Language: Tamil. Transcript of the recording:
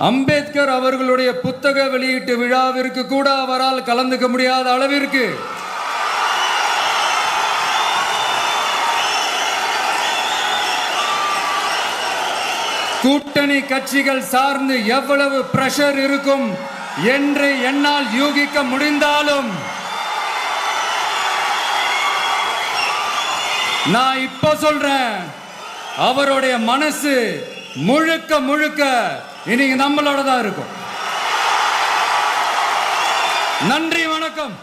அம்பேத்கர் அவர்களுடைய புத்தக வெளியீட்டு விழாவிற்கு கூட அவரால் கலந்துக்க முடியாத அளவிற்கு கூட்டணி கட்சிகள் சார்ந்து எவ்வளவு பிரஷர் இருக்கும் என்று என்னால் யூகிக்க முடிந்தாலும் நான் இப்ப சொல்றேன், அவருடைய மனசு முழுக்க முழுக்க இன்னைக்கு நம்மளோட தான் இருக்கும். நன்றி, வணக்கம்.